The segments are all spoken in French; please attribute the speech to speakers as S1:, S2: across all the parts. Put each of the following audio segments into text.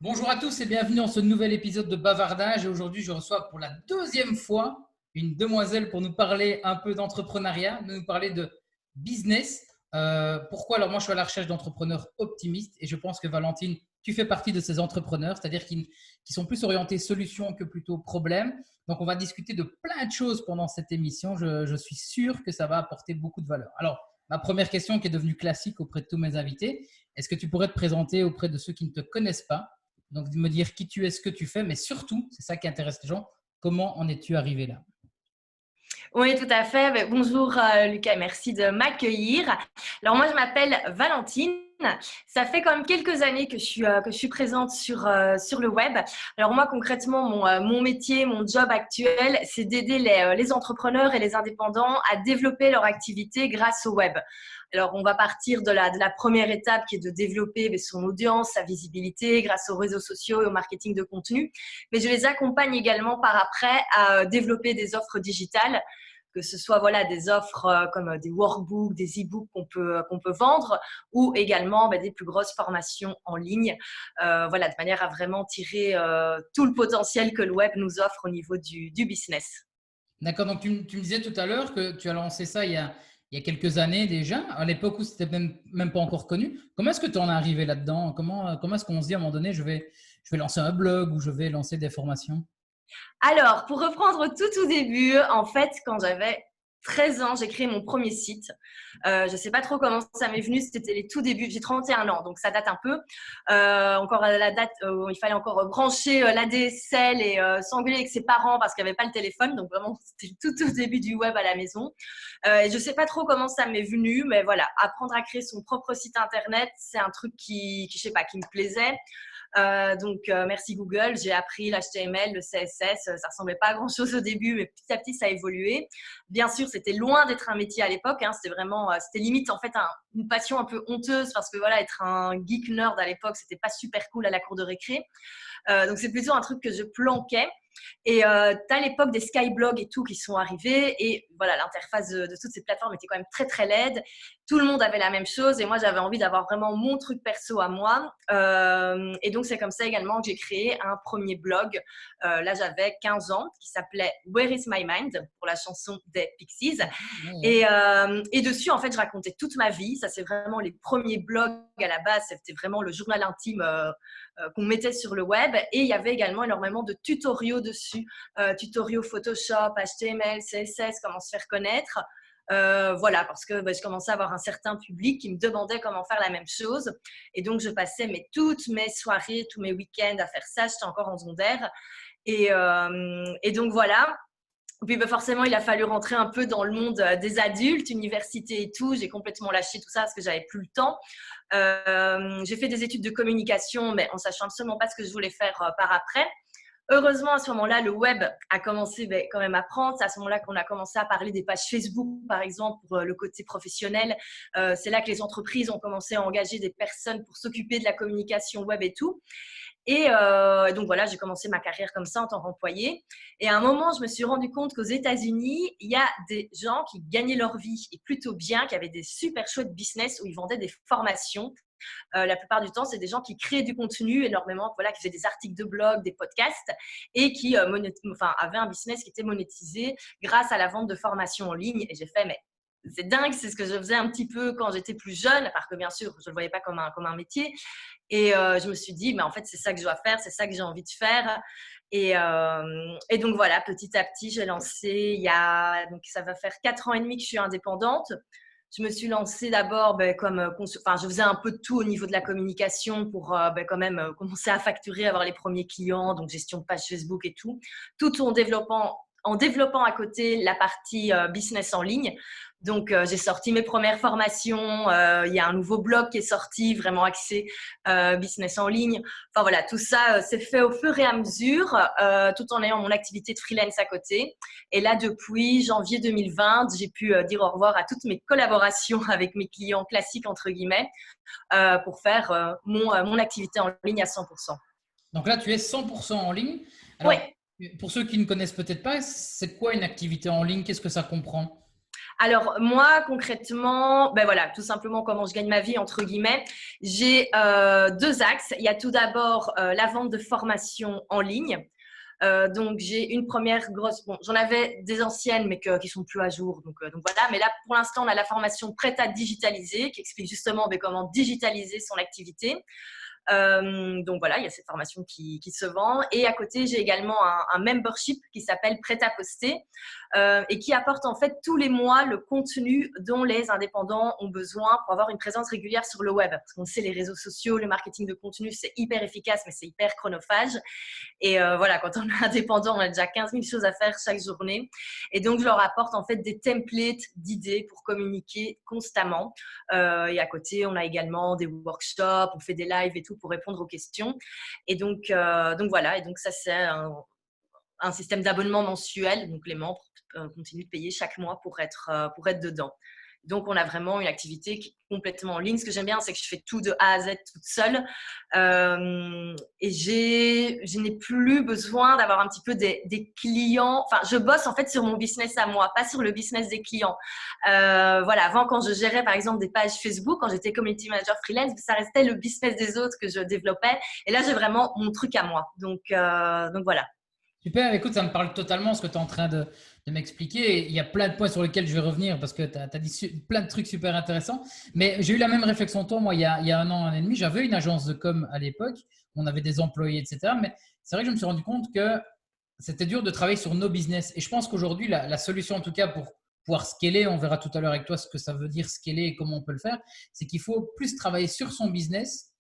S1: Bonjour à tous et bienvenue dans ce nouvel épisode de Bavardage. Et aujourd'hui, je reçois pour la deuxième fois une demoiselle pour nous parler un peu d'entrepreneuriat, nous parler de business. Pourquoi? Alors moi, je suis à la recherche d'entrepreneurs optimistes et je pense que Valentine, tu fais partie de ces entrepreneurs, c'est-à-dire qui sont plus orientés solutions que plutôt problèmes. Donc, on va discuter de plein de choses pendant cette émission. Je suis sûr que ça va apporter beaucoup de valeur. Alors, ma première question qui est devenue classique auprès de tous mes invités, est-ce que tu pourrais te présenter auprès de ceux qui ne te connaissent pas? Donc, de me dire qui tu es, ce que tu fais, mais surtout, c'est ça qui intéresse les gens, comment en es-tu arrivé là?
S2: Oui, tout à fait. Bonjour Lucas, merci de m'accueillir. Alors moi, je m'appelle Valentine. Ça fait quand même quelques années que je suis présente sur le web. Alors moi, concrètement, mon métier, mon job actuel, c'est d'aider les entrepreneurs et les indépendants à développer leur activité grâce au web. Alors, on va partir de la première étape qui est de développer son audience, sa visibilité grâce aux réseaux sociaux et au marketing de contenu. Mais je les accompagne également par après à développer des offres digitales, que ce soit des offres comme des workbooks, des e-books qu'on peut vendre, ou également des plus grosses formations en ligne, de manière à vraiment tirer tout le potentiel que le web nous offre au niveau du business.
S1: D'accord, donc tu me disais tout à l'heure que tu as lancé ça il y a quelques années déjà, à l'époque où c'était même pas encore connu. Comment est-ce que tu en es arrivé là-dedans? Comment est-ce qu'on se dit à un moment donné, je vais lancer un blog ou je vais lancer des formations?
S2: Alors, pour reprendre au tout début, en fait, quand j'avais 13 ans, j'ai créé mon premier site. Je ne sais pas trop comment ça m'est venu, c'était les tout débuts. J'ai 31 ans, donc ça date un peu. Encore à la date où il fallait encore brancher l'ADSL et s'engueuler avec ses parents parce qu'il n'y avait pas le téléphone. Donc vraiment, c'était le tout début du web à la maison. Et je ne sais pas trop comment ça m'est venu, mais voilà, apprendre à créer son propre site internet, c'est un truc je sais pas, qui me plaisait. Merci Google, j'ai appris l'HTML, le CSS. Ça ressemblait pas à grand chose au début, mais petit à petit ça a évolué. Bien sûr, c'était loin d'être un métier à l'époque, hein. C'était limite en fait une passion un peu honteuse, parce que voilà, être un geek nerd à l'époque, c'était pas super cool à la cour de récré. Donc c'est plutôt un truc que je planquais. Et tu as l'époque des skyblogs et tout qui sont arrivés, et voilà, l'interface de toutes ces plateformes était quand même très laide. Tout le monde avait la même chose, et moi j'avais envie d'avoir vraiment mon truc perso à moi. Et donc c'est comme ça également que j'ai créé un premier blog. Là j'avais 15 ans, qui s'appelait Where is my mind, pour la chanson des Pixies.
S1: Ouais.
S2: Et dessus, en fait, je racontais toute ma vie. Ça, c'est vraiment les premiers blogs à la base. C'était vraiment le journal intime qu'on mettait sur le web. Et il y avait également énormément de tutoriaux dessus. Tutoriaux Photoshop, HTML, CSS, comment se faire connaître. Voilà, parce que je commençais à avoir un certain public qui me demandait comment faire la même chose. Et donc, je passais toutes mes soirées, tous mes week-ends à faire ça. J'étais encore en secondaire. Et donc, voilà. Puis forcément, il a fallu rentrer un peu dans le monde des adultes, université et tout. J'ai complètement lâché tout ça parce que j'avais plus le temps. J'ai fait des études de communication, mais en sachant absolument pas ce que je voulais faire par après. Heureusement, à ce moment-là, le web a commencé quand même à prendre. C'est à ce moment-là qu'on a commencé à parler des pages Facebook, par exemple, pour le côté professionnel. C'est là que les entreprises ont commencé à engager des personnes pour s'occuper de la communication web et tout. Et donc voilà, j'ai commencé ma carrière comme ça en tant qu'employée. Et à un moment, je me suis rendu compte qu'aux États-Unis, il y a des gens qui gagnaient leur vie et plutôt bien, qui avaient des super chouettes business où ils vendaient des formations. La plupart du temps, c'est des gens qui créaient du contenu énormément, voilà, qui faisaient des articles de blog, des podcasts, et qui avaient un business qui était monétisé grâce à la vente de formations en ligne. Et j'ai fait, mais c'est dingue, c'est ce que je faisais un petit peu quand j'étais plus jeune, parce que bien sûr, je ne le voyais pas comme un métier. Et je me suis dit, mais en fait, c'est ça que je dois faire, c'est ça que j'ai envie de faire. Et donc voilà, petit à petit, j'ai lancé, donc ça va faire 4 ans et demi que je suis indépendante. Je me suis lancée d'abord je faisais un peu de tout au niveau de la communication pour quand même commencer à facturer, avoir les premiers clients, donc gestion de page Facebook et tout en développant à côté la partie business en ligne. Donc, j'ai sorti mes premières formations. Il y a un nouveau blog qui est sorti, vraiment axé business en ligne. Enfin, voilà, tout ça s'est fait au fur et à mesure, tout en ayant mon activité de freelance à côté. Et là, depuis janvier 2020, j'ai pu dire au revoir à toutes mes collaborations avec mes clients classiques, entre guillemets, pour faire mon activité en ligne à 100%.
S1: Donc là, tu es 100% en ligne.
S2: Oui.
S1: Alors, pour ceux qui ne connaissent peut-être pas, c'est quoi une activité en ligne? Qu'est-ce que ça comprend?
S2: Alors, moi, concrètement, ben voilà, tout simplement comment je gagne ma vie, entre guillemets. J'ai deux axes. Il y a tout d'abord la vente de formation en ligne. Donc, j'ai une première grosse… Bon, j'en avais des anciennes, mais qui sont plus à jour. Donc voilà. Mais là, pour l'instant, on a la formation prête à digitaliser, qui explique justement comment digitaliser son activité. Donc voilà, il y a cette formation qui se vend. Et à côté, j'ai également un membership qui s'appelle Prêt à poster et qui apporte en fait tous les mois le contenu dont les indépendants ont besoin pour avoir une présence régulière sur le web. Parce qu'on sait, les réseaux sociaux, le marketing de contenu, c'est hyper efficace, mais c'est hyper chronophage. Et voilà, quand on est indépendant, on a déjà 15 000 choses à faire chaque journée. Et donc, je leur apporte en fait des templates d'idées pour communiquer constamment. Et à côté, on a également des workshops, on fait des lives et tout pour répondre aux questions. Et donc voilà. Et donc, ça, c'est un système d'abonnement mensuel. Donc, les membres continuent de payer chaque mois pour être dedans. Donc, on a vraiment une activité qui est complètement en ligne. Ce que j'aime bien, c'est que je fais tout de A à Z toute seule. Et je n'ai plus besoin d'avoir un petit peu des clients. Enfin, je bosse en fait sur mon business à moi, pas sur le business des clients. Voilà, avant, quand je gérais par exemple des pages Facebook, quand j'étais community manager freelance, ça restait le business des autres que je développais. Et là, j'ai vraiment mon truc à moi. Donc voilà.
S1: Super, écoute, ça me parle totalement ce que tu es en train de m'expliquer. Il y a plein de points sur lesquels je vais revenir parce que tu as dit plein de trucs super intéressants. Mais j'ai eu la même réflexion que toi, moi, il y a un an et demi. J'avais une agence de com à l'époque. On avait des employés, etc. Mais c'est vrai que je me suis rendu compte que c'était dur de travailler sur nos business. Et je pense qu'aujourd'hui, la solution, en tout cas, pour pouvoir scaler, on verra tout à l'heure avec toi ce que ça veut dire scaler et comment on peut le faire, c'est qu'il faut plus travailler sur son business.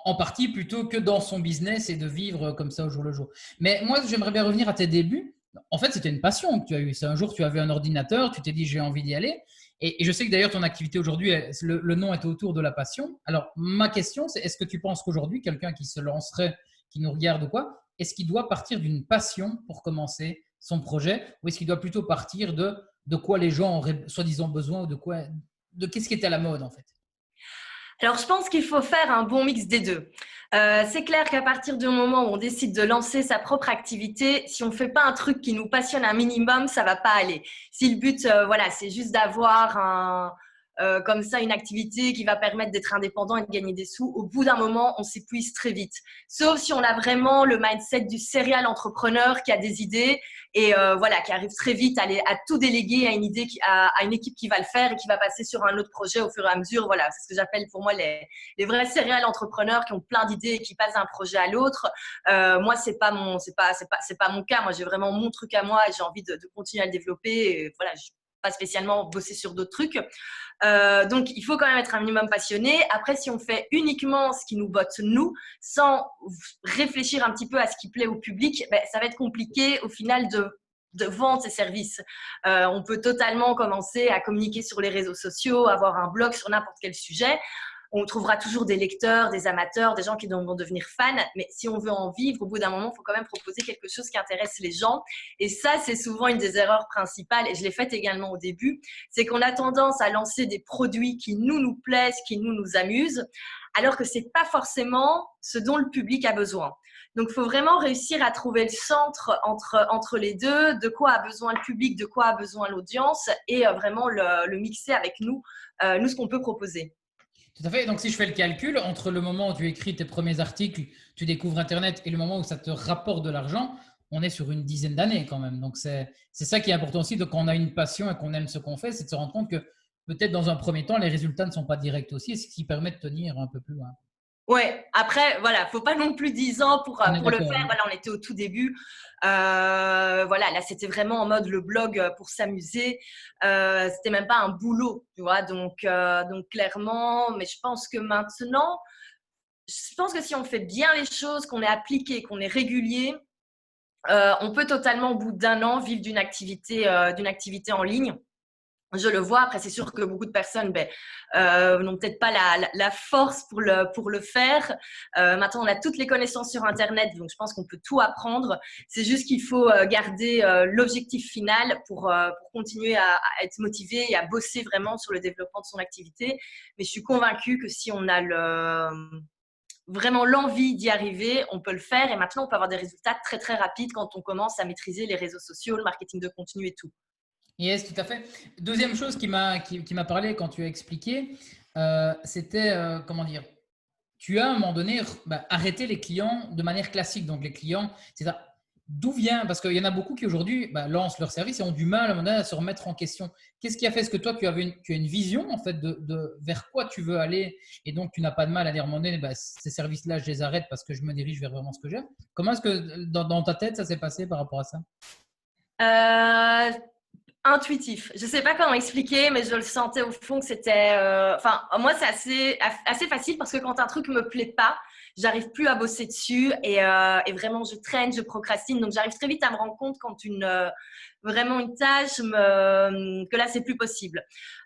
S1: En partie plutôt que dans son business et de vivre comme ça au jour le jour. Mais moi, j'aimerais bien revenir à tes débuts. En fait, c'était une passion que tu as eue. C'est un jour, tu avais un ordinateur, tu t'es dit, j'ai envie d'y aller. Et je sais que d'ailleurs, ton activité aujourd'hui, le nom est autour de la passion. Alors, ma question, c'est est-ce que tu penses qu'aujourd'hui, quelqu'un qui se lancerait, qui nous regarde ou quoi, est-ce qu'il doit partir d'une passion pour commencer son projet ou est-ce qu'il doit plutôt partir de quoi les gens auraient soi-disant besoin ou de qu'est-ce qui était à la mode en fait?
S2: Alors, je pense qu'il faut faire un bon mix des deux. C'est clair qu'à partir du moment où on décide de lancer sa propre activité, si on ne fait pas un truc qui nous passionne un minimum, ça ne va pas aller. Si le but, voilà, c'est juste d'avoir comme ça une activité qui va permettre d'être indépendant et de gagner des sous, au bout d'un moment, on s'épuise très vite. Sauf si on a vraiment le mindset du serial entrepreneur qui a des idées et voilà, qui arrive très vite à tout déléguer à une idée, à une équipe qui va le faire et qui va passer sur un autre projet au fur et à mesure. Voilà, c'est ce que j'appelle pour moi les vrais serial entrepreneurs qui ont plein d'idées et qui passent d'un projet à l'autre. Moi, c'est pas mon cas. Moi, j'ai vraiment mon truc à moi et j'ai envie de continuer à le développer. Et voilà, je pas spécialement bosser sur d'autres trucs. Donc, il faut quand même être un minimum passionné. Après, si on fait uniquement ce qui nous botte nous, sans réfléchir un petit peu à ce qui plaît au public, ben, ça va être compliqué au final de vendre ses services. On peut totalement commencer à communiquer sur les réseaux sociaux, avoir un blog sur n'importe quel sujet. On trouvera toujours des lecteurs, des amateurs, des gens qui vont devenir fans. Mais si on veut en vivre, au bout d'un moment, il faut quand même proposer quelque chose qui intéresse les gens. Et ça, c'est souvent une des erreurs principales. Et je l'ai faite également au début. C'est qu'on a tendance à lancer des produits qui nous plaisent, qui nous amusent, alors que ce n'est pas forcément ce dont le public a besoin. Donc, il faut vraiment réussir à trouver le centre entre les deux, de quoi a besoin le public, de quoi a besoin l'audience, et vraiment le mixer avec nous ce qu'on peut proposer.
S1: Tout à fait. Donc, si je fais le calcul, entre le moment où tu écris tes premiers articles, tu découvres Internet et le moment où ça te rapporte de l'argent, on est sur une dizaine d'années quand même. Donc, c'est ça qui est important aussi. Donc, quand on a une passion et qu'on aime ce qu'on fait, c'est de se rendre compte que peut-être dans un premier temps, les résultats ne sont pas directs aussi, ce qui permet de tenir un peu plus loin.
S2: Ouais, après, voilà, faut pas non plus 10 ans pour le faire.
S1: Hein.
S2: Voilà, on était au tout début. Voilà, là, c'était vraiment en mode le blog pour s'amuser. C'était même pas un boulot, tu vois. Donc clairement, mais je pense que maintenant, je pense que si on fait bien les choses, qu'on est appliqué, qu'on est régulier, on peut totalement, au bout d'un an, vivre d'une activité en ligne. Je le vois. Après, c'est sûr que beaucoup de personnes n'ont peut-être pas la force pour le faire. Maintenant, on a toutes les connaissances sur Internet, donc je pense qu'on peut tout apprendre. C'est juste qu'il faut garder l'objectif final pour continuer à être motivé et à bosser vraiment sur le développement de son activité. Mais je suis convaincue que si on a vraiment l'envie d'y arriver, on peut le faire. Et maintenant, on peut avoir des résultats très, très rapides quand on commence à maîtriser les réseaux sociaux, le marketing de contenu et tout.
S1: Yes, tout à fait. Deuxième chose qui m'a parlé quand tu as expliqué, c'était, comment dire, tu as à un moment donné arrêté les clients de manière classique. Donc les clients, c'est ça. D'où vient? Parce qu'il y en a beaucoup qui aujourd'hui lancent leur service et ont du mal à un moment donné à se remettre en question. Qu'est-ce qui a fait? Est-ce que toi, tu as une vision en fait de vers quoi tu veux aller et donc tu n'as pas de mal à dire à un moment donné, ces services-là, je les arrête parce que je me dirige vers vraiment ce que j'aime. Comment est-ce que dans ta tête, ça s'est passé par rapport à ça?
S2: Euh, Intuitif. Je sais pas comment expliquer, mais je le sentais au fond que c'était. Enfin, moi, c'est assez facile parce que quand un truc me plaît pas, j'arrive plus à bosser dessus et vraiment je traîne, je procrastine. Donc, j'arrive très vite à me rendre compte quand vraiment une tâche que là, c'est plus possible.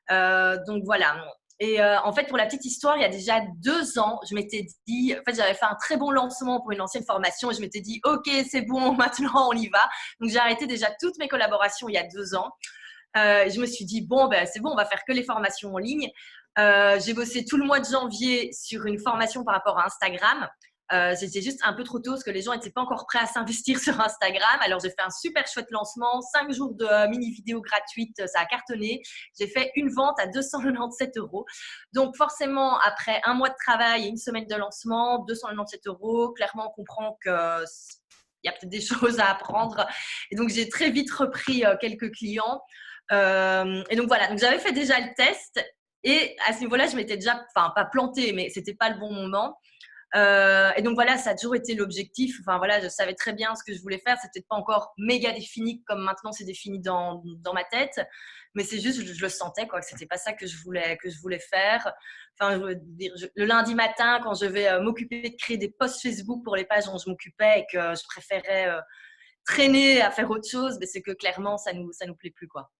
S2: Donc voilà. Et en fait, pour la petite histoire, il y a déjà 2 ans, je m'étais dit, en fait, j'avais fait un très bon lancement pour une ancienne formation et je m'étais dit, OK, c'est bon, maintenant on y va. Donc, j'ai arrêté déjà toutes mes collaborations il y a 2 ans. Je me suis dit, bon, ben, c'est bon, on va faire que les formations en ligne. J'ai bossé tout le mois de janvier sur une formation par rapport à Instagram. C'était juste un peu trop tôt parce que les gens n'étaient pas encore prêts à s'investir sur Instagram. Alors, j'ai fait un super chouette lancement, 5 jours de mini-vidéos gratuites, ça a cartonné. J'ai fait une vente à 297 €. Donc, forcément, après un mois de travail et une semaine de lancement, 297 €, clairement, on comprend qu'il y a peut-être des choses à apprendre. Et donc, j'ai très vite repris quelques clients. Et donc, voilà. Donc, j'avais fait déjà le test. Et à ce niveau-là, je m'étais déjà, enfin, pas plantée, mais c'était pas le bon moment. Et donc voilà, ça a toujours été l'objectif. Enfin voilà, je savais très bien ce que je voulais faire. C'est peut-être pas encore méga défini comme maintenant c'est défini dans ma tête, mais c'est juste je le sentais quoi, que c'était pas ça que je voulais faire. Enfin, je veux dire, le lundi matin, quand je vais m'occuper de créer des posts Facebook pour les pages dont je m'occupais et que je préférais traîner à faire autre chose, mais c'est que clairement ça nous plaît plus quoi.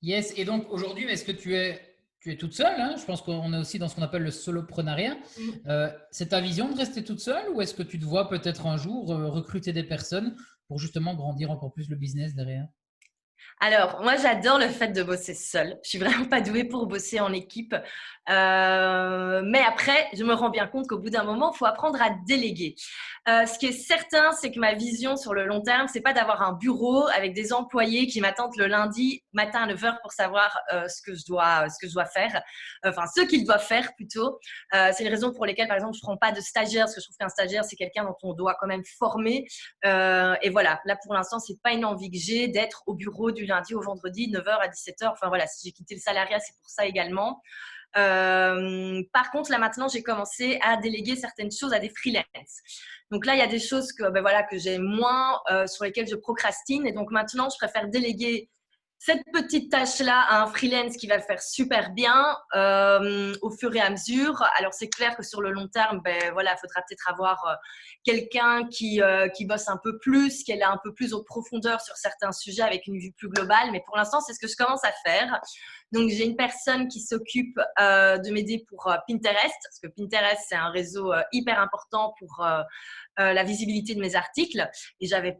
S1: Yes. Et donc aujourd'hui, est-ce que tu es toute seule, hein? Je pense qu'on est aussi dans ce qu'on appelle le soloprenariat. C'est ta vision de rester toute seule ou est-ce que tu te vois peut-être un jour recruter des personnes pour justement grandir encore plus le business derrière?
S2: Alors, moi, j'adore le fait de bosser seule. Je suis vraiment pas douée pour bosser en équipe. Mais après, je me rends bien compte qu'au bout d'un moment, il faut apprendre à déléguer. Ce qui est certain, c'est que ma vision sur le long terme, c'est pas d'avoir un bureau avec des employés qui m'attendent le lundi matin à 9 h pour savoir ce que je dois faire. Enfin, ce qu'ils doivent faire plutôt. C'est les raisons pour lesquelles, par exemple, je prends pas de stagiaire, parce que je trouve qu'un stagiaire, c'est quelqu'un dont on doit quand même former. Et voilà, là, pour l'instant, c'est pas une envie que j'ai d'être au bureau du lundi au vendredi, 9 h à 17 h. Enfin voilà, si j'ai quitté le salariat, c'est pour ça également. Par contre, là maintenant, j'ai commencé à déléguer certaines choses à des freelances. Donc là, il y a des choses que j'ai moins, sur lesquelles je procrastine. Et donc maintenant, je préfère déléguer cette petite tâche-là à un freelance qui va le faire super bien au fur et à mesure. Alors, c'est clair que sur le long terme, il faudra peut-être avoir quelqu'un qui bosse un peu plus, qui est là un peu plus en profondeur sur certains sujets avec une vue plus globale. Mais pour l'instant, c'est ce que je commence à faire. Donc, j'ai une personne qui s'occupe de m'aider pour Pinterest, parce que Pinterest, c'est un réseau hyper important pour la visibilité de mes articles. Et j'arrivais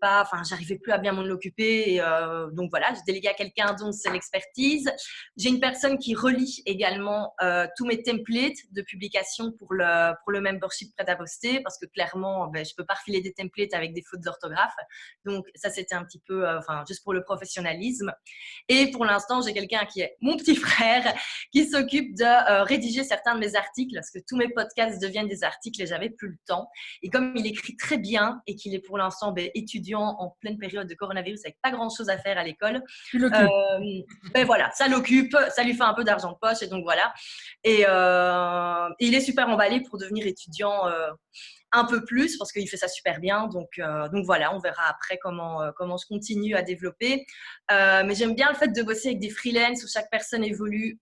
S2: plus à bien m'en occuper. Donc, voilà, j'ai délégué à quelqu'un dont c'est l'expertise. J'ai une personne qui relie également tous mes templates de publication pour le membership prêt à poster, parce que clairement, je peux pas refiler des templates avec des fautes d'orthographe. Donc, ça, c'était un petit peu, juste pour le professionnalisme. Et pour l'instant, j'ai quelqu'un qui est mon petit frère qui s'occupe de rédiger certains de mes articles parce que tous mes podcasts deviennent des articles et j'avais plus le temps. Et comme il écrit très bien et qu'il est pour l'instant étudiant en pleine période de coronavirus avec pas grand-chose à faire à l'école,
S1: Tu l'occupes.
S2: voilà, ça l'occupe, ça lui fait un peu d'argent de poche et donc voilà. Et il est super emballé pour devenir étudiant un peu plus parce qu'il fait ça super bien. Donc voilà, on verra après comment je continue à développer. Mais j'aime bien le fait de bosser avec des freelances où chaque personne évolue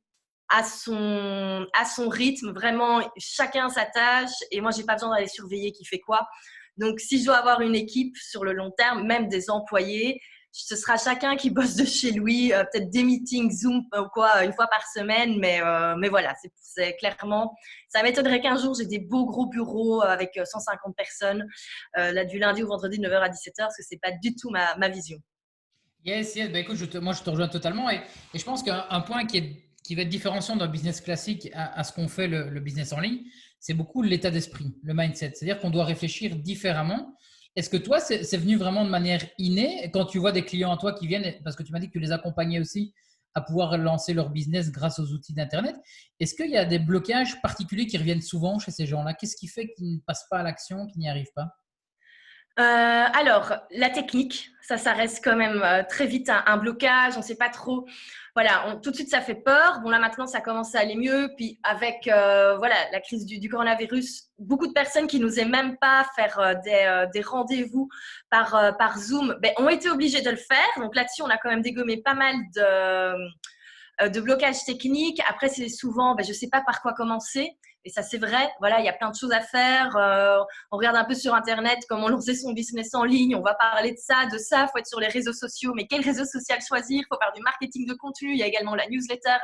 S2: à son rythme. Vraiment, chacun sa tâche. Et moi, j'ai pas besoin d'aller surveiller qui fait quoi. Donc, si je dois avoir une équipe sur le long terme, même des employés, ce sera chacun qui bosse de chez lui, peut-être des meetings Zoom ou quoi, une fois par semaine. Mais voilà, c'est clairement… Ça m'étonnerait qu'un jour, j'ai des beaux gros bureaux avec 150 personnes, là, du lundi au vendredi, de 9 h à 17 h, parce que c'est pas du tout ma vision.
S1: Yes, yes. Écoute, moi, je te rejoins totalement. Et je pense qu'un point qui va être différenciant d'un business classique à ce qu'on fait le business en ligne, c'est beaucoup l'état d'esprit, le mindset. C'est-à-dire qu'on doit réfléchir différemment. Est-ce que toi, c'est venu vraiment de manière innée quand tu vois des clients à toi qui viennent, parce que tu m'as dit que tu les accompagnais aussi à pouvoir lancer leur business grâce aux outils d'Internet. Est-ce qu'il y a des blocages particuliers qui reviennent souvent chez ces gens-là? Qu'est-ce qui fait qu'ils ne passent pas à l'action, qu'ils n'y arrivent pas?
S2: Alors, la technique, ça reste quand même très vite un blocage. On ne sait pas trop. Voilà, tout de suite, ça fait peur. Bon, là, maintenant, ça commence à aller mieux. Puis, avec voilà, la crise du coronavirus, beaucoup de personnes qui n'osaient même pas faire des rendez-vous par Zoom ont été obligées de le faire. Donc, là-dessus, on a quand même dégommé pas mal de blocages techniques. Après, c'est souvent, je ne sais pas par quoi commencer. Et ça, c'est vrai. Voilà, il y a plein de choses à faire. On regarde un peu sur Internet comment lancer son business en ligne. On va parler de ça, de ça. Il faut être sur les réseaux sociaux. Mais quel réseau social choisir? Il faut faire du marketing de contenu. Il y a également la newsletter.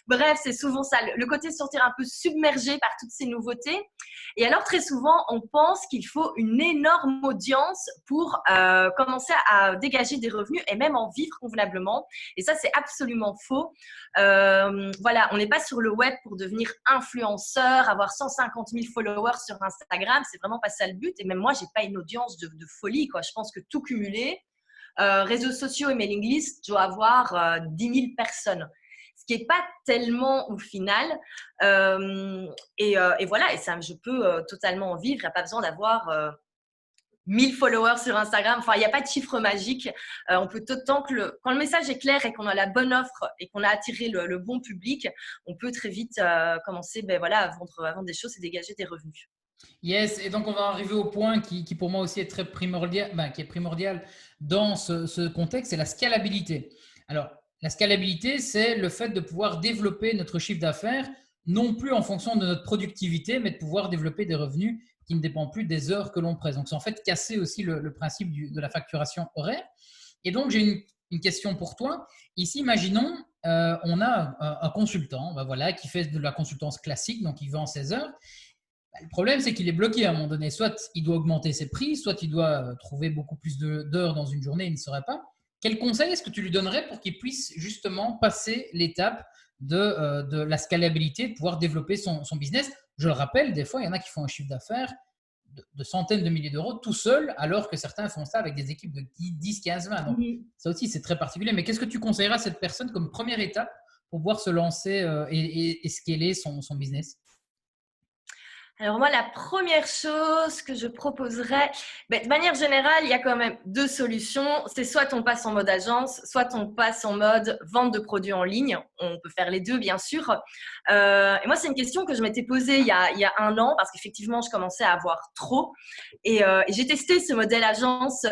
S2: Bref, c'est souvent ça. Le côté se sentir un peu submergé par toutes ces nouveautés. Et alors, très souvent, on pense qu'il faut une énorme audience pour commencer à dégager des revenus et même en vivre convenablement. Et ça, c'est absolument faux. Voilà, on n'est pas sur le web pour devenir influenceur, avoir 150 000 followers sur Instagram. C'est vraiment pas ça le but. Et même moi, j'ai pas une audience de folie, quoi. Je pense que tout cumulé, réseaux sociaux et mailing list, je dois avoir 10 000 personnes. Ce qui n'est pas tellement au final. Et voilà, et ça, je peux totalement en vivre. Il n'y a pas besoin d'avoir 1000 followers sur Instagram. Enfin, il n'y a pas de chiffre magique. On peut autant que quand le message est clair et qu'on a la bonne offre et qu'on a attiré le bon public, on peut très vite commencer à vendre des choses et dégager des revenus.
S1: Yes, et donc on va arriver au point qui pour moi aussi est très primordial, qui est primordial dans ce contexte, c'est la scalabilité. Alors, la scalabilité, c'est le fait de pouvoir développer notre chiffre d'affaires, non plus en fonction de notre productivité, mais de pouvoir développer des revenus qui ne dépendent plus des heures que l'on presse. Donc, c'est en fait casser aussi le principe de la facturation horaire. Et donc, j'ai une question pour toi. Ici, imaginons, on a un consultant voilà, qui fait de la consultance classique, donc il vend 16 heures. Le problème, c'est qu'il est bloqué à un moment donné. Soit il doit augmenter ses prix, soit il doit trouver beaucoup plus d'heures dans une journée, il ne saurait pas. Quel conseil est-ce que tu lui donnerais pour qu'il puisse justement passer l'étape de la scalabilité, de pouvoir développer son business? Je le rappelle, des fois, il y en a qui font un chiffre d'affaires de centaines de milliers d'euros tout seul, alors que certains font ça avec des équipes de 10, 15, 20. Donc, ça aussi, c'est très particulier. Mais qu'est-ce que tu conseillerais à cette personne comme première étape pour pouvoir se lancer et scaler son business?
S2: Alors moi, la première chose que je proposerais, de manière générale, il y a quand même deux solutions. C'est soit on passe en mode agence, soit on passe en mode vente de produits en ligne. On peut faire les deux, bien sûr. Et moi, c'est une question que je m'étais posée il y a un an parce qu'effectivement, je commençais à avoir trop. Et j'ai testé ce modèle agence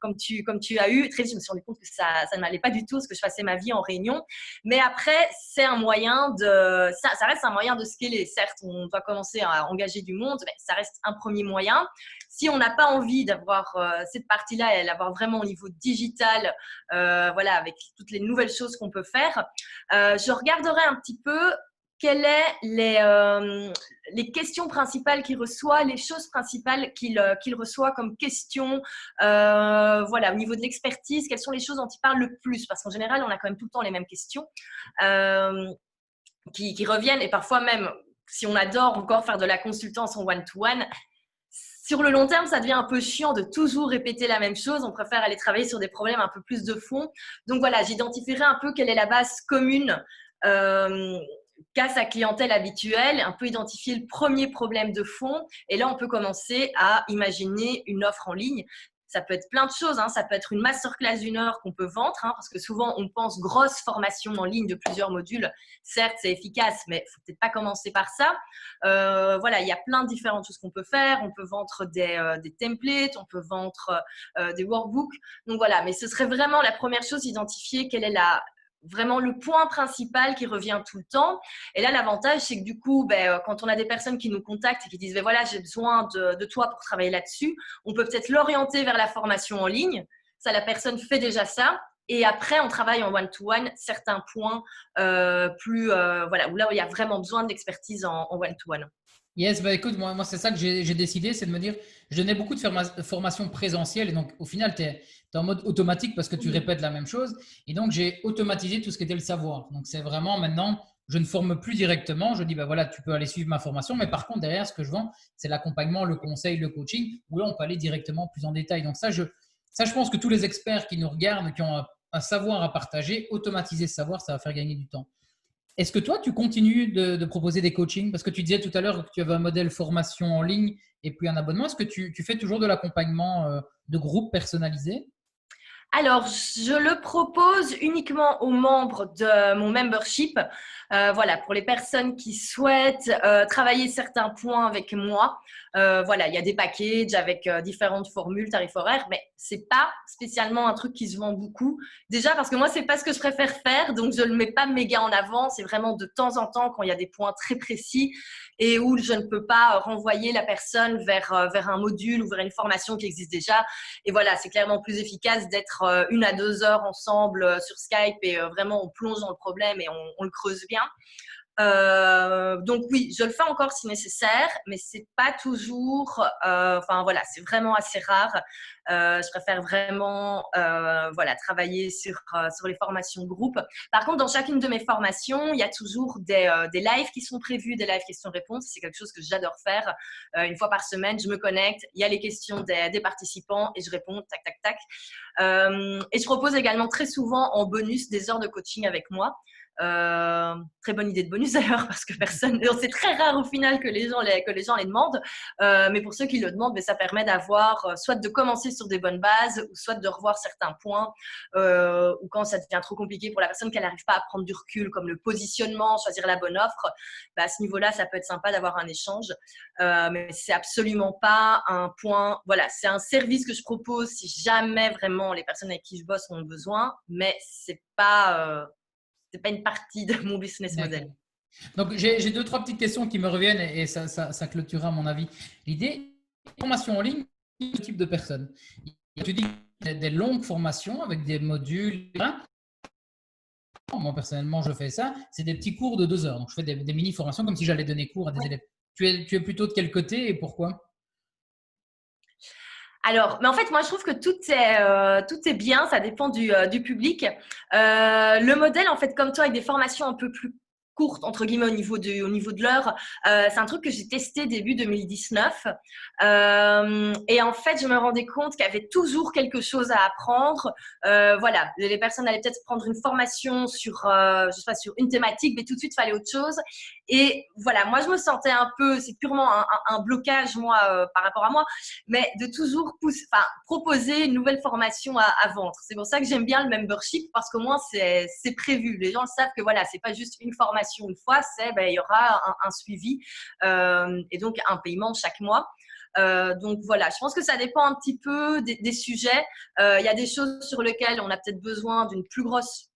S2: comme tu as eu. Très vite, je me suis rendu compte que ça ne m'allait pas du tout parce que je passais ma vie en réunion. Mais après, c'est un moyen ça reste un moyen de scaler. Certes, on doit commencer à engager du monde, mais ça reste un premier moyen. Si on n'a pas envie d'avoir cette partie-là et l'avoir vraiment au niveau digital, voilà, avec toutes les nouvelles choses qu'on peut faire, je regarderai un petit peu quelles sont les questions principales qu'il reçoit, les choses principales qu'il reçoit comme questions, voilà, au niveau de l'expertise, quelles sont les choses dont il parle le plus, parce qu'en général, on a quand même tout le temps les mêmes questions qui reviennent, et parfois même, si on adore encore faire de la consultance en one-to-one, sur le long terme, ça devient un peu chiant de toujours répéter la même chose. On préfère aller travailler sur des problèmes un peu plus de fond. Donc voilà, j'identifierai un peu quelle est la base commune qu'a sa clientèle habituelle, un peu identifier le premier problème de fond. Et là, on peut commencer à imaginer une offre en ligne. Ça peut être plein de choses, hein. Ça peut être une masterclass d'une heure qu'on peut vendre, hein, parce que souvent, on pense grosse formation en ligne de plusieurs modules. Certes, c'est efficace, mais il ne faut peut-être pas commencer par ça. Voilà, il y a plein de différentes choses qu'on peut faire. On peut vendre des templates, on peut vendre des workbooks. Donc voilà, mais ce serait vraiment la première chose, identifier quelle est vraiment le point principal qui revient tout le temps. Et là, l'avantage, c'est que du coup, quand on a des personnes qui nous contactent et qui disent voilà, j'ai besoin de toi pour travailler là-dessus, on peut peut-être l'orienter vers la formation en ligne. Ça, la personne fait déjà ça. Et après, on travaille en one-to-one certains points voilà, où là, il y a vraiment besoin d'expertise en one-to-one.
S1: Yes, écoute, moi c'est ça que j'ai décidé, c'est de me dire, je donnais beaucoup de formations présentielles et donc au final, tu es en mode automatique parce que tu répètes la même chose. Et donc, j'ai automatisé tout ce qui était le savoir. Donc, c'est vraiment maintenant, je ne forme plus directement. Je dis, voilà, tu peux aller suivre ma formation. Mais par contre, derrière, ce que je vends, c'est l'accompagnement, le conseil, le coaching, où là, on peut aller directement plus en détail. Donc, ça, je pense que tous les experts qui nous regardent, qui ont un savoir à partager, automatiser ce savoir, ça va faire gagner du temps. Est-ce que toi, tu continues de proposer des coachings? Parce que tu disais tout à l'heure que tu avais un modèle formation en ligne et puis un abonnement. Est-ce que tu fais toujours de l'accompagnement de groupe personnalisé?
S2: Alors, je le propose uniquement aux membres de mon membership. Voilà, pour les personnes qui souhaitent travailler certains points avec moi. Voilà, il y a des packages avec différentes formules, tarifs horaires, mais c'est pas spécialement un truc qui se vend beaucoup. Déjà parce que moi, c'est pas ce que je préfère faire, donc je le mets pas méga en avant. C'est vraiment de temps en temps quand il y a des points très précis et où je ne peux pas renvoyer la personne vers un module ou vers une formation qui existe déjà. Et voilà, c'est clairement plus efficace d'être 1 à 2 heures ensemble sur Skype et vraiment on plonge dans le problème et on le creuse bien. Donc oui, je le fais encore si nécessaire, mais c'est pas toujours. Enfin voilà, c'est vraiment assez rare. Je préfère vraiment voilà travailler sur les formations de groupe. Par contre, dans chacune de mes formations, il y a toujours des lives qui sont prévus, des lives questions-réponses. C'est quelque chose que j'adore faire. 1 fois par semaine, je me connecte, il y a les questions des participants et je réponds tac tac tac. Et je propose également très souvent en bonus des heures de coaching avec moi. Très bonne idée de bonus d'ailleurs parce que personne, c'est très rare au final que les gens les demandent, mais pour ceux qui le demandent, ça permet d'avoir soit de commencer sur des bonnes bases ou soit de revoir certains points ou quand ça devient trop compliqué pour la personne qu'elle n'arrive pas à prendre du recul comme le positionnement, choisir la bonne offre, à ce niveau-là ça peut être sympa d'avoir un échange, mais c'est absolument pas un point, voilà, c'est un service que je propose si jamais vraiment les personnes avec qui je bosse ont besoin, mais c'est pas une partie de mon business model.
S1: Donc, j'ai deux, trois petites questions qui me reviennent et ça clôturera à mon avis. L'idée, formation en ligne, quel type de personnes? Tu dis des longues formations avec des modules. Moi, personnellement, je fais ça. C'est des petits cours de 2 heures. Donc, je fais des mini-formations comme si j'allais donner cours à des élèves. Tu es plutôt de quel côté et pourquoi?
S2: Alors, mais en fait, moi, je trouve que tout est bien, ça dépend du public. Le modèle, en fait, comme toi, avec des formations un peu plus courtes, entre guillemets, au niveau de l'heure, c'est un truc que j'ai testé début 2019. Et en fait, je me rendais compte qu'il y avait toujours quelque chose à apprendre. Voilà, les personnes allaient peut-être prendre une formation sur, je sais pas, sur une thématique, mais tout de suite, il fallait autre chose. Et voilà, moi, je me sentais un peu, c'est purement un blocage, moi, par rapport à moi, mais de toujours proposer une nouvelle formation à vendre. C'est pour ça que j'aime bien le membership parce qu'au moins c'est prévu. Les gens savent que voilà, c'est pas juste une formation une fois, il y aura un suivi et donc un paiement chaque mois. Donc voilà, je pense que ça dépend un petit peu des sujets. Il y a des choses sur lesquelles on a peut-être besoin d'une plus grosse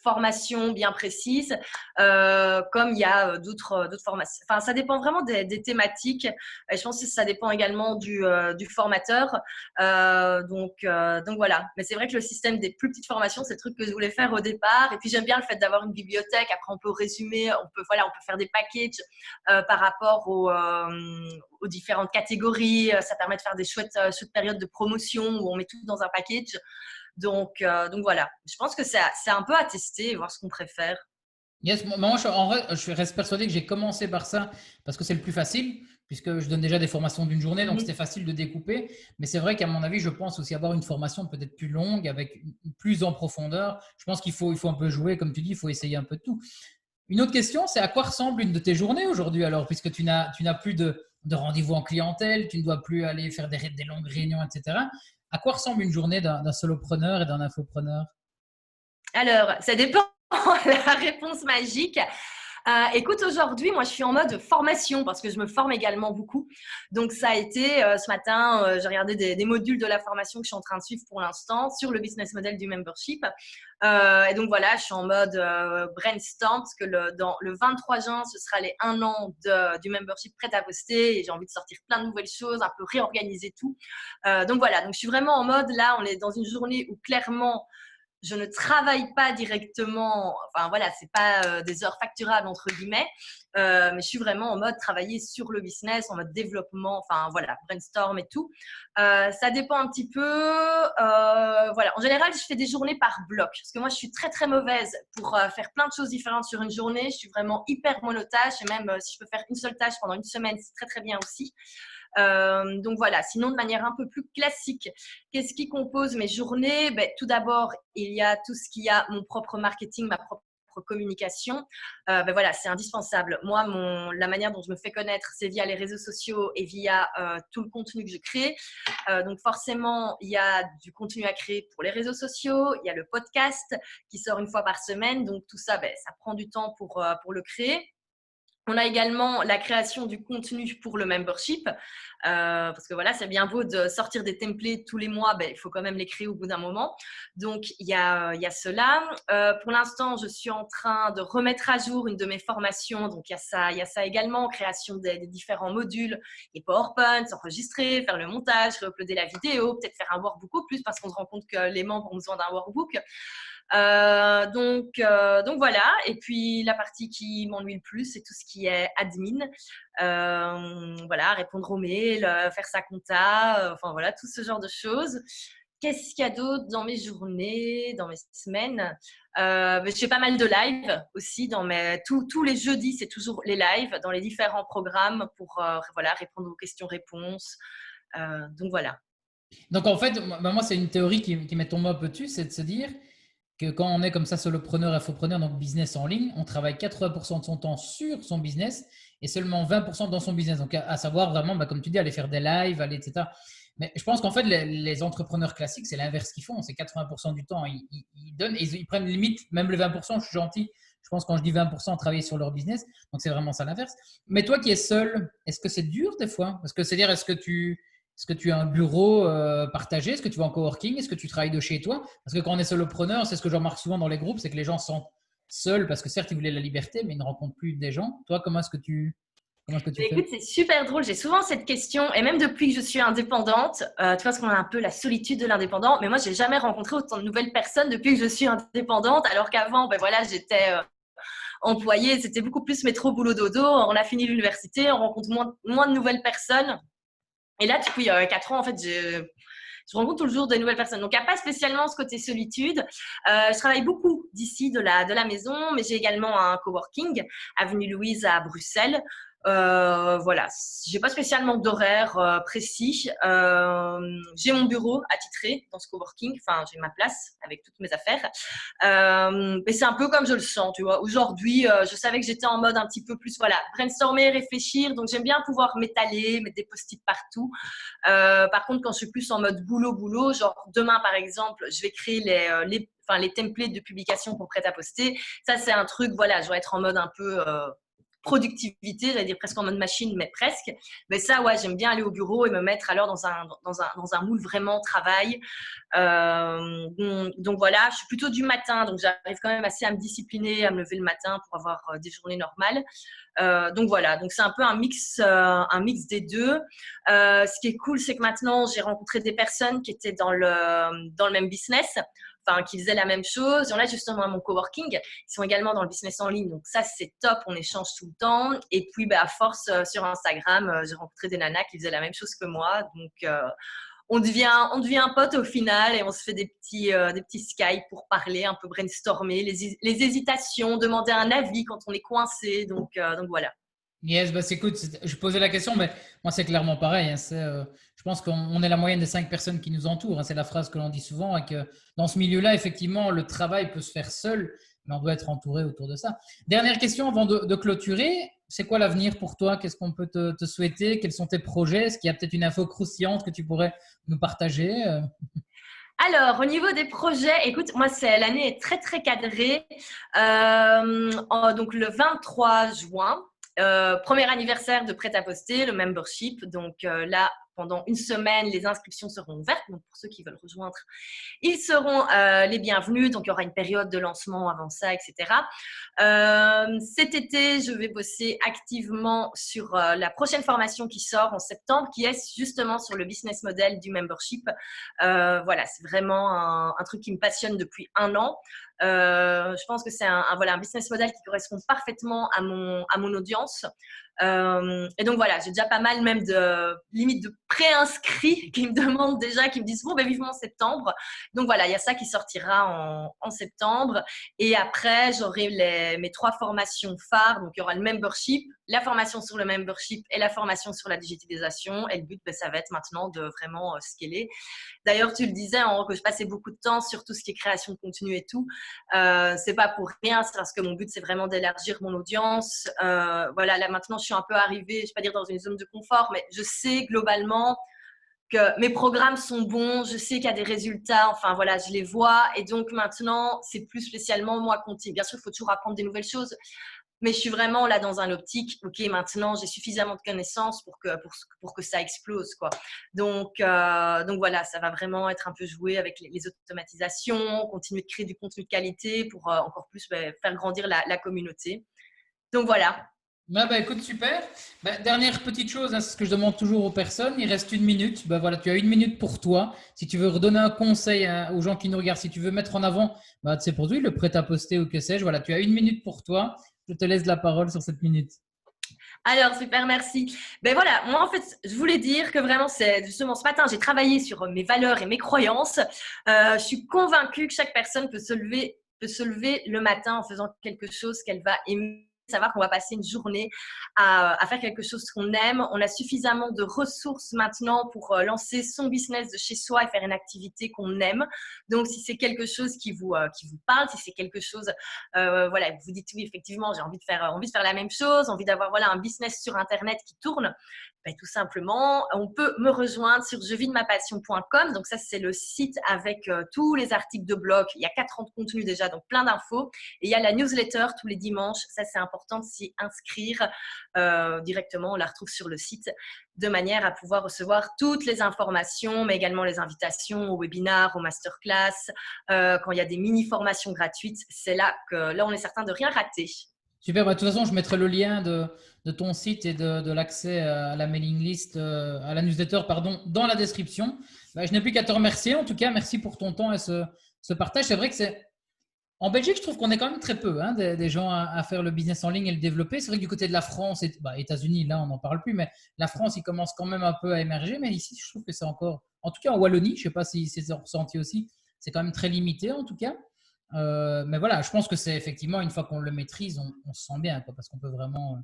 S2: formation bien précise, comme il y a d'autres formations. Enfin, ça dépend vraiment des thématiques. Et je pense que ça dépend également du formateur. Donc voilà. Mais c'est vrai que le système des plus petites formations, c'est le truc que je voulais faire au départ. Et puis j'aime bien le fait d'avoir une bibliothèque. Après, on peut résumer, on peut faire des packages par rapport aux différentes catégories. Ça permet de faire des chouettes périodes de promotion où on met tout dans un package. Donc voilà, je pense que c'est un peu à tester et voir ce qu'on préfère.
S1: Yes, moi, en vrai, je reste persuadé que j'ai commencé par ça parce que c'est le plus facile, puisque je donne déjà des formations d'une journée, donc c'était facile de découper. Mais c'est vrai qu'à mon avis, je pense aussi avoir une formation peut-être plus longue, avec plus en profondeur. Je pense il faut un peu jouer, comme tu dis, il faut essayer un peu de tout. Une autre question, c'est à quoi ressemble une de tes journées aujourd'hui alors, puisque tu n'as plus de rendez-vous en clientèle, tu ne dois plus aller faire des longues réunions, etc. À quoi ressemble une journée d'un solopreneur et d'un infopreneur?
S2: Alors, ça dépend la réponse magique. Écoute, aujourd'hui, moi, je suis en mode formation parce que je me forme également beaucoup. Donc, ça a été ce matin, j'ai regardé des modules de la formation que je suis en train de suivre pour l'instant sur le business model du membership. Et donc, voilà, je suis en mode brainstorm parce que le 23 juin, ce sera les 1 an du membership prêt à poster et j'ai envie de sortir plein de nouvelles choses, un peu réorganiser tout. Donc, voilà, donc je suis vraiment en mode là, on est dans une journée où clairement, je ne travaille pas directement, enfin voilà, c'est pas des heures facturables entre guillemets, mais je suis vraiment en mode travailler sur le business, en mode développement, enfin voilà, brainstorm et tout. Ça dépend un petit peu, voilà. En général, je fais des journées par bloc, parce que moi, je suis très très mauvaise pour faire plein de choses différentes sur une journée. Je suis vraiment hyper monotâche, et même si je peux faire une seule tâche pendant une semaine, c'est très très bien aussi. Donc voilà, sinon de manière un peu plus classique, qu'est-ce qui compose mes journées? Tout d'abord, il y a tout ce qui a mon propre marketing, ma propre communication. Voilà, c'est indispensable. Moi, la manière dont je me fais connaître, c'est via les réseaux sociaux et via tout le contenu que je crée. Donc forcément, il y a du contenu à créer pour les réseaux sociaux, il y a le podcast qui sort une fois par semaine. Donc tout ça, ça prend du temps pour le créer. On a également la création du contenu pour le membership, parce que voilà, c'est bien beau de sortir des templates tous les mois, il faut quand même les créer au bout d'un moment. Donc, il y a cela. Pour l'instant, je suis en train de remettre à jour une de mes formations. Donc, il y a ça également, création des différents modules, les PowerPoint, enregistrer, faire le montage, uploader la vidéo, peut-être faire un workbook au plus, parce qu'on se rend compte que les membres ont besoin d'un workbook. Donc voilà. Et puis la partie qui m'ennuie le plus, c'est tout ce qui est admin. Voilà, répondre aux mails, faire sa compta, enfin voilà, tout ce genre de choses. Qu'est-ce qu'il y a d'autre dans mes journées, dans mes semaines? Je fais pas mal de live aussi. Tous les jeudis, c'est toujours les lives dans les différents programmes pour voilà, répondre aux questions-réponses. Donc voilà.
S1: Donc en fait, moi, c'est une théorie qui m'est tombée un peu dessus, c'est de se dire que quand on est comme ça solopreneur, infopreneur, donc business en ligne, on travaille 80% de son temps sur son business et seulement 20% dans son business. Donc à savoir vraiment, comme tu dis, aller faire des lives, etc. Mais je pense qu'en fait, les entrepreneurs classiques, c'est l'inverse qu'ils font. C'est 80% du temps, ils donnent, ils prennent limite, même les 20%, je suis gentil. Je pense quand je dis 20%, travailler sur leur business. Donc c'est vraiment ça l'inverse. Mais toi qui es seul, est-ce que c'est dur des fois? Parce que c'est-à-dire, est-ce que tu as un bureau partagé? Est-ce que tu vas en coworking? Est-ce que tu travailles de chez toi? Parce que quand on est solopreneur, c'est ce que je remarque souvent dans les groupes, c'est que les gens sont seuls parce que certes, ils voulaient la liberté, mais ils ne rencontrent plus des gens. Toi, comment est-ce que tu fais?
S2: Écoute, c'est super drôle. J'ai souvent cette question, et même depuis que je suis indépendante, tu vois, parce qu'on a un peu la solitude de l'indépendant, mais moi, j'ai jamais rencontré autant de nouvelles personnes depuis que je suis indépendante, alors qu'avant, voilà, j'étais employée, c'était beaucoup plus métro, boulot, dodo. On a fini l'université, on rencontre moins de nouvelles personnes. Et là, depuis 4 ans, en fait, je rencontre toujours de nouvelles personnes. Donc, il n'y a pas spécialement ce côté solitude. Je travaille beaucoup d'ici, de la maison, mais j'ai également un coworking, avenue Louise à Bruxelles. Voilà, j'ai pas spécialement d'horaire précis. J'ai mon bureau attitré dans ce coworking, enfin j'ai ma place avec toutes mes affaires. Mais c'est un peu comme je le sens, tu vois. Aujourd'hui, je savais que j'étais en mode un petit peu plus, voilà, brainstormer, réfléchir. Donc j'aime bien pouvoir m'étaler, mettre des post-it partout. Par contre, quand je suis plus en mode boulot, genre demain par exemple, je vais créer les templates de publication pour prêt-à-poster. Ça, c'est un truc, voilà, je vais être en mode un peu productivité, j'allais dire presque en mode machine, mais presque. Mais ça, ouais, j'aime bien aller au bureau et me mettre alors dans un moule vraiment travail. Donc voilà, je suis plutôt du matin, donc j'arrive quand même assez à me discipliner, à me lever le matin pour avoir des journées normales. Donc voilà, donc c'est un peu un mix des deux. Ce qui est cool, c'est que maintenant, j'ai rencontré des personnes qui étaient dans le même business, enfin, qui faisaient la même chose. Il y en a justement à mon coworking, ils sont également dans le business en ligne, donc ça, c'est top, on échange tout le temps. Et puis, à force, sur Instagram, j'ai rencontré des nanas qui faisaient la même chose que moi, donc on devient potes au final et on se fait des petits Skype pour parler, un peu brainstormer, les hésitations, demander un avis quand on est coincé, donc voilà.
S1: Yes, écoute, je posais la question, mais moi c'est clairement pareil, hein. Je pense qu'on est la moyenne des 5 personnes qui nous entourent, hein. C'est la phrase que l'on dit souvent, et que dans ce milieu-là, effectivement, le travail peut se faire seul, mais on doit être entouré autour de ça. Dernière question avant de clôturer. C'est quoi l'avenir pour toi? Qu'est-ce qu'on peut te souhaiter? Quels sont tes projets? Est-ce qu'il y a peut-être une info croustillante que tu pourrais nous partager?
S2: Alors, au niveau des projets, écoute, moi, l'année est très, très cadrée. Donc, le 23 juin, premier anniversaire de Prêt-à-Poster, le membership. Donc là, pendant une semaine, les inscriptions seront ouvertes. Donc, pour ceux qui veulent rejoindre, ils seront les bienvenus. Donc, il y aura une période de lancement avant ça, etc. Cet été, je vais bosser activement sur la prochaine formation qui sort en septembre, qui est justement sur le business model du membership. Voilà, c'est vraiment un truc qui me passionne depuis 1 an. Je pense que c'est un business model qui correspond parfaitement à mon audience. Et donc voilà, j'ai déjà pas mal même limite de pré-inscrits qui me demandent déjà, qui me disent bon, vivement en septembre. Donc voilà, il y a ça qui sortira en septembre. Et après, j'aurai mes 3 formations phares. Donc il y aura le membership, la formation sur le membership et la formation sur la digitalisation. Et le but, ça va être maintenant de vraiment scaler. D'ailleurs, tu le disais, que je passais beaucoup de temps sur tout ce qui est création de contenu et tout. C'est pas pour rien, c'est parce que mon but, c'est vraiment d'élargir mon audience. Voilà, là maintenant, je suis un peu arrivée, je ne vais pas dire dans une zone de confort, mais je sais globalement que mes programmes sont bons, je sais qu'il y a des résultats, enfin voilà, je les vois. Et donc maintenant, c'est plus spécialement moi continue. Bien sûr, il faut toujours apprendre des nouvelles choses, mais je suis vraiment là dans un optique, ok, maintenant j'ai suffisamment de connaissances pour que ça explose, quoi. Donc voilà, ça va vraiment être un peu joué avec les automatisations, continuer de créer du contenu de qualité pour encore plus faire grandir la communauté. Donc voilà.
S1: Écoute, super. Dernière petite chose, hein, c'est ce que je demande toujours aux personnes. Il reste 1 minute. Voilà, tu as 1 minute pour toi. Si tu veux redonner un conseil aux gens qui nous regardent, si tu veux mettre en avant tes produits, le prêt-à-poster ou que sais-je, voilà, tu as 1 minute pour toi. Je te laisse la parole sur cette minute.
S2: Alors, super, merci. Voilà, moi, en fait, je voulais dire que vraiment, c'est justement ce matin, j'ai travaillé sur mes valeurs et mes croyances. Je suis convaincue que chaque personne peut se lever le matin en faisant quelque chose qu'elle va aimer. Savoir qu'on va passer une journée à faire quelque chose qu'on aime. On a suffisamment de ressources maintenant pour lancer son business de chez soi et faire une activité qu'on aime. Donc, si c'est quelque chose qui vous parle, si c'est quelque chose, voilà, vous dites oui, effectivement, j'ai envie de faire la même chose, envie d'avoir voilà, un business sur Internet qui tourne, tout simplement, on peut me rejoindre sur jevisdemapassion.com. Donc ça, c'est le site avec tous les articles de blog. Il y a 4 ans de contenu déjà, donc plein d'infos. Et il y a la newsletter tous les dimanches. Ça, c'est important de s'y inscrire directement. On la retrouve sur le site de manière à pouvoir recevoir toutes les informations, mais également les invitations aux webinars, aux masterclass. Quand il y a des mini-formations gratuites, c'est là on est certain de rien rater.
S1: Super, de toute façon, je mettrai le lien de ton site et de l'accès à la mailing list, à la newsletter, pardon, dans la description. Je n'ai plus qu'à te remercier. En tout cas, merci pour ton temps et ce partage. C'est vrai que en Belgique, je trouve qu'on est quand même très peu des gens à faire le business en ligne et le développer. C'est vrai que du côté de la France et États-Unis, là, on n'en parle plus, mais la France, il commence quand même un peu à émerger. Mais ici, je trouve que c'est encore, en tout cas en Wallonie, je ne sais pas si c'est ressenti aussi, c'est quand même très limité en tout cas. Mais voilà, je pense que c'est effectivement, une fois qu'on le maîtrise, on se sent bien, parce qu'on peut vraiment…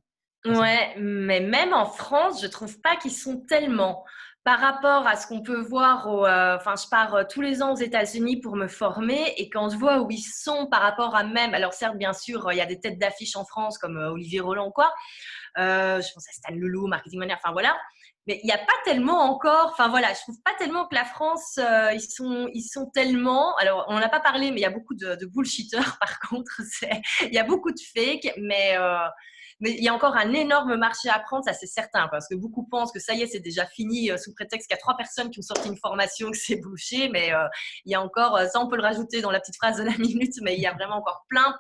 S2: Ouais, mais même en France, je trouve pas qu'ils sont tellement par rapport à ce qu'on peut voir je pars tous les ans aux États-Unis pour me former et quand je vois où ils sont par rapport à même, alors certes, bien sûr, il y a des têtes d'affiche en France comme Olivier Roland ou quoi, je pense à Stan Leloup, Marketing Manager, enfin voilà. Mais il n'y a pas tellement encore, enfin voilà, je trouve pas tellement que la France, ils sont tellement, alors on n'en a pas parlé, mais il y a beaucoup de bullshitters par contre, il y a beaucoup de fake, mais il y a encore un énorme marché à prendre, ça c'est certain, parce que beaucoup pensent que ça y est, c'est déjà fini sous prétexte qu'il y a 3 personnes qui ont sorti une formation, que c'est bouché, mais il y a encore, ça on peut le rajouter dans la petite phrase de la minute, mais il y a vraiment encore plein,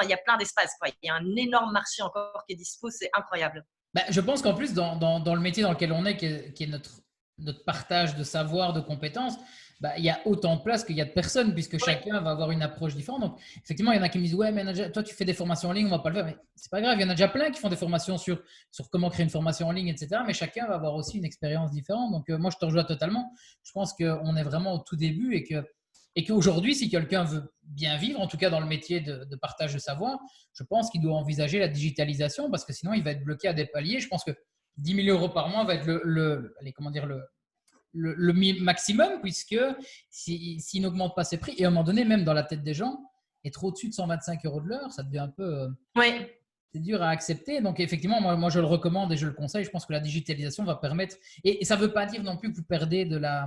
S2: il y a plein d'espace, quoi. Il y a un énorme marché encore qui est dispo, c'est incroyable.
S1: Je pense qu'en plus, dans le métier dans lequel on est, qui est notre partage de savoir, de compétences, il y a autant de place qu'il y a de personnes, puisque chacun va avoir une approche différente. Donc, effectivement, il y en a qui me disent, ouais, mais toi, tu fais des formations en ligne, on ne va pas le faire. Mais c'est pas grave, il y en a déjà plein qui font des formations sur comment créer une formation en ligne, etc. Mais chacun va avoir aussi une expérience différente. Donc, moi, je te rejoins totalement. Je pense qu'on est vraiment au tout début et qu'aujourd'hui, si quelqu'un veut bien vivre, en tout cas dans le métier de partage de savoir, je pense qu'il doit envisager la digitalisation parce que sinon, il va être bloqué à des paliers. Je pense que 10 000 € par mois va être le maximum, puisque s'il n'augmente pas ses prix, et à un moment donné, même dans la tête des gens, être au-dessus de 125 € de l'heure, ça devient un peu… c'est dur à accepter. Donc, effectivement, moi, je le recommande et je le conseille. Je pense que la digitalisation va permettre… Et ça ne veut pas dire non plus que vous perdez de la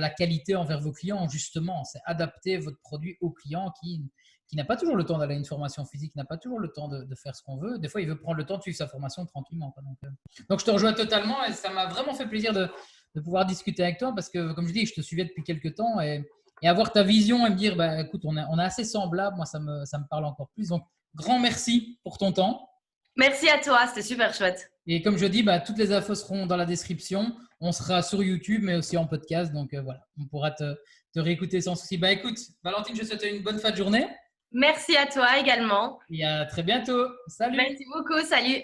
S1: qualité envers vos clients. Justement, c'est adapter votre produit au client qui n'a pas toujours le temps d'aller à une formation physique, qui n'a pas toujours le temps de faire ce qu'on veut. Des fois, il veut prendre le temps de suivre sa formation tranquillement. Donc, je te rejoins totalement et ça m'a vraiment fait plaisir de pouvoir discuter avec toi parce que, comme je dis, je te suivais depuis quelques temps et avoir ta vision et me dire, écoute, on est assez semblables, moi, ça me parle encore plus. Donc, grand merci pour ton temps.
S2: Merci à toi, c'était super chouette.
S1: Et comme je dis, toutes les infos seront dans la description. On sera sur YouTube, mais aussi en podcast. Donc, voilà, on pourra te réécouter sans souci. Écoute, Valentine, je te souhaite une bonne fin de journée.
S2: Merci à toi également.
S1: Et à très bientôt. Salut.
S2: Merci beaucoup, salut.